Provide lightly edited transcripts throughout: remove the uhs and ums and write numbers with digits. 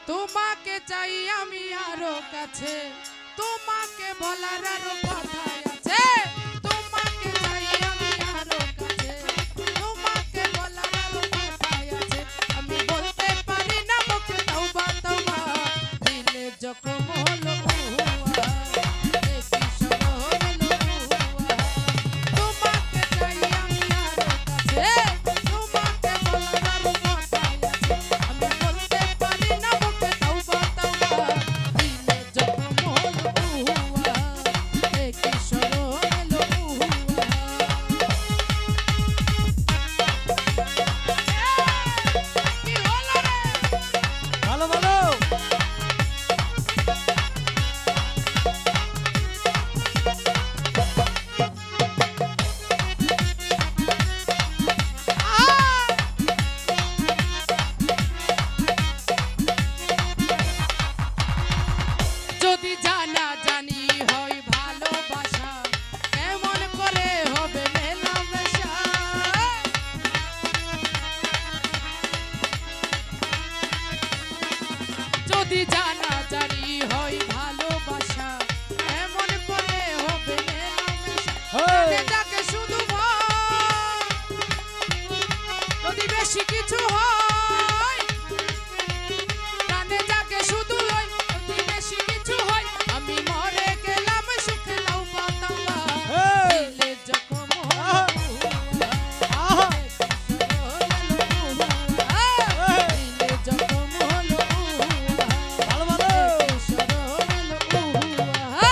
তোমাকে চাই আমি আরো কাছে, তোমাকে বলার আরো কথা আছে। তোমাকে চাই আমি আরো কাছে, তোমাকে বলার আরো কথা আছে। আমি বলতে পারি না মুখে তওবা তওবা, দিলে জখম হলো উহা, এ কি শরম হলো উহা। তোমাকে চাই আমি আরো কাছে, তোমাকে বলার আরো কথা আছে। আমি বলতে পারি না মুখে তওবা তওবা, দিলে জখম হলো উহা, এ কি শরম হলো উহা। কি হলো রে? ভালো ভালো। যদি জানা জানি হয় ভালোবাসা, কেমন করে হবে মেলামেশা। যদি জানা জানি হয় ভালোবাসা, কেমন করে হবে মেলামেশা। প্রাণে যাকে শুধু ভয়, যদি বেশি কিছু হয়, প্রাণে যাকে শুধু লয়, যদি বেশি কিছু হয়, আমি মরে গেলাম সুখে তওবা তওবা, দিলে জখম হলো উহা, দিলে জখম হলো উহা, ভালো ভালো। শরম হলো উহা।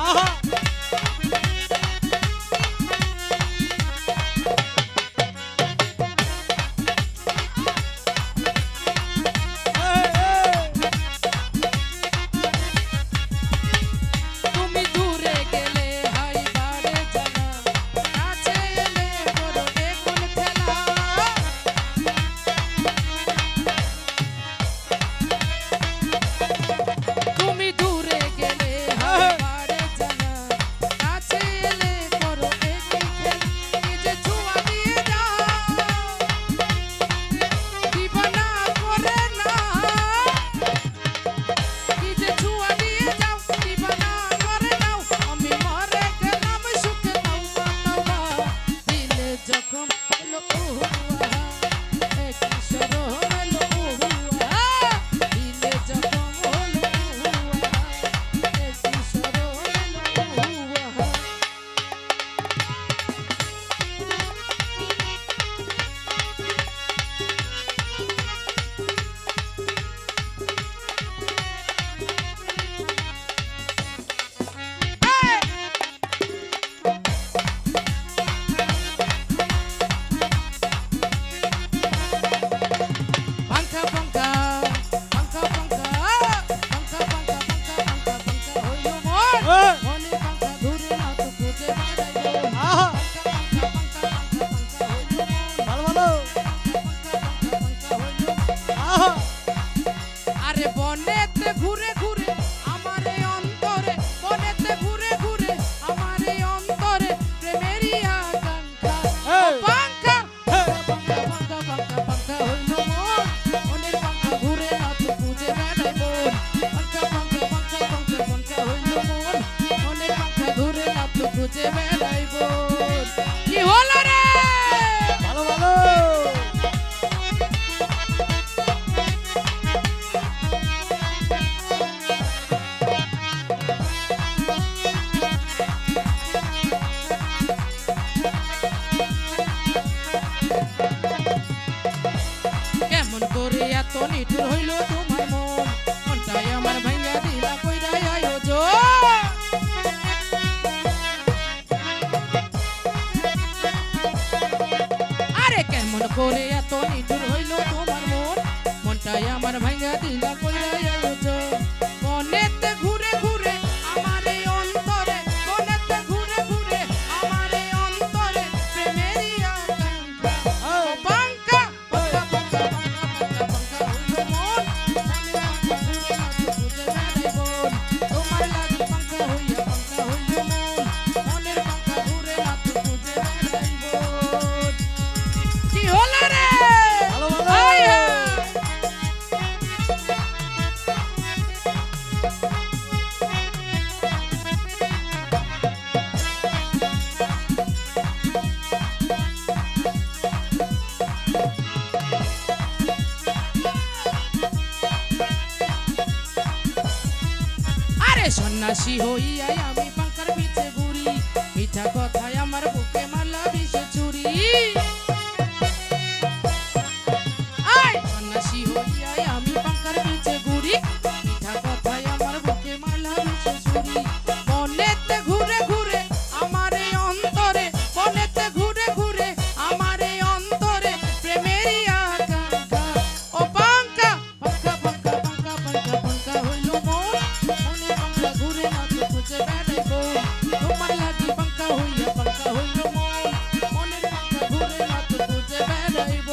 আহা। তুমি দূরে গেলে হাই বারে জানা, কাছে এলে বড় বেগুন খেলা। তুমি দূরে গেলে হাই বারে জানা, কাছে এলে বড় বেগুন খেলা। নিজে ছোঁয়া দিয়ে যাও, দিবানা করে না। নিজে ছোঁয়া দিয়ে যাও, দিবানা করে নাও। আমি মরে গেলাম সুখে তওবা তওবা, দিলে জখম হলো উহা, এ কি শরম হলো উহা, দিলে জখম হলো উহা, এ কি শরম হলো উহা। Banca, banca, banca, banca, banca, banca, banca, banca, হইলো মন। মনে banca ধরে না তো খুঁজে বেড়াইবো। আহা। banca, banca, banca, banca, হইলো মন। ভালো ভালো। banca, banca, banca, হইলো মন। আহা। আরে বনেতে ঘুরে ঘুরে আমার এই অন্তরে, বনেতে ঘুরে ঘুরে আমার এই অন্তরে প্রেমেরই আকাঙ্ক্ষা। এই। বাঙ্কা বাঙ্কা বাঙ্কা বাঙ্কা বাঙ্কা হইলো মন। মনের বাঙ্কা ঘুরে না তো খুঁজে বেড়াই মন। বাঙ্কা বাঙ্কা বাঙ্কা বাঙ্কা বাঙ্কা হইলো মন। মনের বাঙ্কা ঘুরে না তো খুঁজে বেড়াই মন। কি হলো রে? ভালো ভালো। কেমন করে এত নিঠুর হইল তোমার মন, মনটাই আমার ভাঙ্গা দিলা কইরাই আয়োজন। আরে কেমন করে এত নিঠুর হইল তোমার মন, মনটাই আমার ভাঙ্গা দিলা কইরাই আয়োজন। মনেতে ঘুরে ঘুরে আমার এই অন্তরে, মনেতে ঘুরে ঘুরে আমার এই অন্তরে প্রেমেরই আকাঙ্ক্ষা। বাঙ্কা বাঙ্কা বাঙ্কা বাঙ্কা বাঙ্কা হইলো মন। মনের বাঙ্কা ঘুরে না তো খুঁজে বেড়াই মন। তোমার লাগি বাঙ্কা হইলো মন। মনের বাঙ্কা ঘুরে না তো খুঁজে বেড়াই মন। সন্ন্যাসী হইয়াই আমি পাঙ্কার পিছে ঘুরি, মিঠা কথায় আমার বুকে মারলা বিষ চুরি। সন্ন্যাসী হইয়াই আমি পাঙ্কার পিছে ঘুরি, মিঠা কথায় আমার বুকে মারলা বিষ চুরি। মনেতে ঘুরে ঘুরে আমার এই অন্তরে, মনেতে ঘুরে ঘুরে আমার এই অন্তরে প্রেমেরই আকাঙ্ক্ষা। ও পাঙ্কা পাঙ্কা পাঙ্কা পাঙ্কা পাঙ্কা পাঙ্কা হইল মন, মনে পাঙ্কা ঘুরে না তো খুঁজে বেড়াইব। তোমার লাগি পাঙ্কা হইল মন, মনের পাঙ্কা ঘুরে না তো খুঁজে বেড়াইব।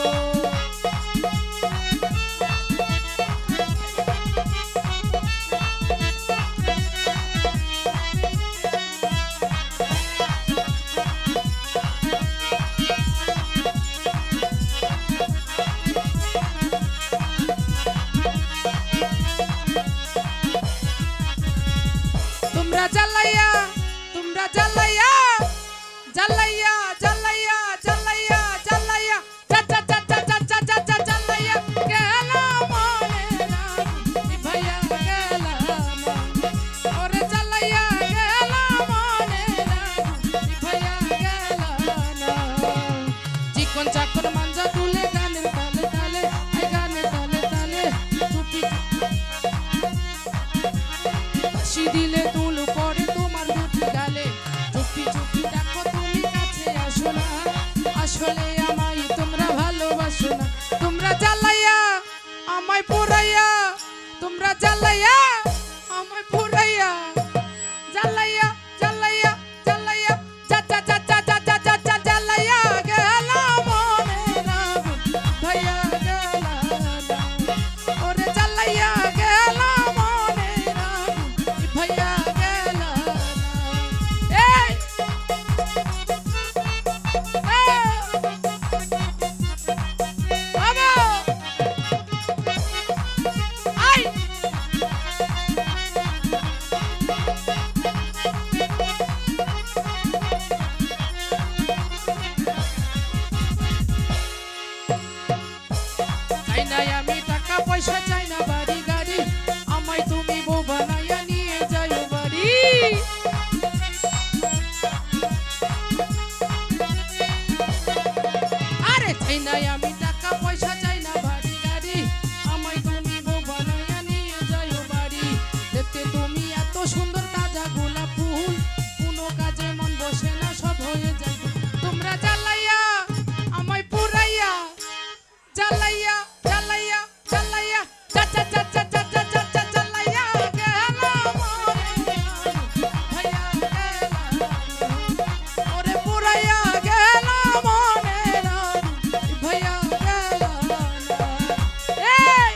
তোমরা জ্বালাইয়া জ্বালাইয়া জ্বালাইয়া জ্বালাইয়া জ্বালাইয়া জ্বালাইয়া জ্বালাইয়া গেলাম ভাইয়া গেলাম, ওরে জ্বালাইয়া গেলাম ভাইয়া গেলাম। চিকন চাকর মাঞ্জা তুলে গানের তালে তালে, আই গানের তালে তালে চুপি হাসি দিলে তুল পরে তোমার দুটি গালে। চুপি চুপি দেখো তুমি কাছে আসো না, আসলে আমায় তোমরা ভালোবাসো না। তোমরা জ্বালাইয়া আমায় পুরাইয়া, তোমরা জ্বালাইয়া আমায় পুরাইয়া, জ্বালাইয়া জ্বালাইয়া জ্বালাইয়া জ্বালাইয়া গেলাম মনের আগুন ভাইয়া গেলাম, ওরে জ্বালাইয়া গেলাম মনের আগুন ভাইয়া গেলাম। এই বাবা আই চাই না আমি টাকা পয়সা, চাই না বাড়ি গাড়ি, আমায় তুমি বউ বানাইয়া নিয়ে যাও বাড়ি। আরে চাই না আমি টাকা পয়সা, চাই না বাড়ি গাড়ি, আমায় তুমি বউ বানাইয়া নিয়ে যাও বাড়ি। দেখতে তুমি এত সুন্দর তাজা গোলাপ ফুল, কোনো কাজে মন বসে না সব হয়ে যায়। তোমরা জ্বালাইয়া আমায় পুরাইয়া, জ্বালাইয়া জ্বালাইয়া জ্বালাইয়া জ্বালাইয়া গেলাম ভাইয়া গেলাম, ওরে পুরাইয়া গেলাম ভাইয়া গেলাম। এই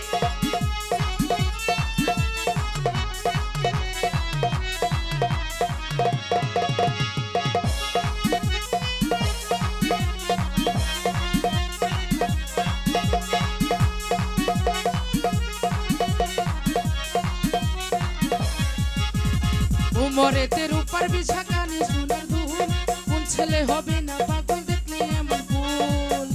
উমরেতে রূপার বিছা কানে সোনার দুল, কোন ছেলে হবে না পাগল দেখলে এমন ফুল।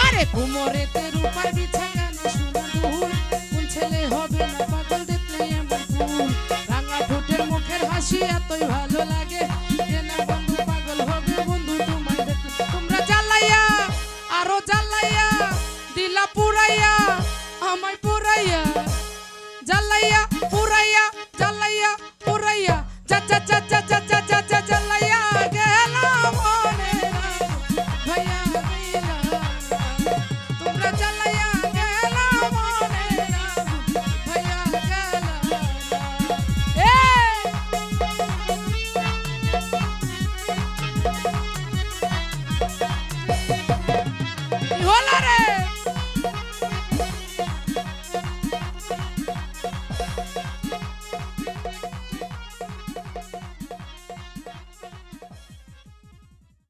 আরে উমরেতে রূপার বিছা কানে সোনার দুল, কোন ছেলে হবে না পাগল দেখলে এমন ফুল। রাঙা ঠোঁটের মুখের হাসি এতই ভালো লাগে,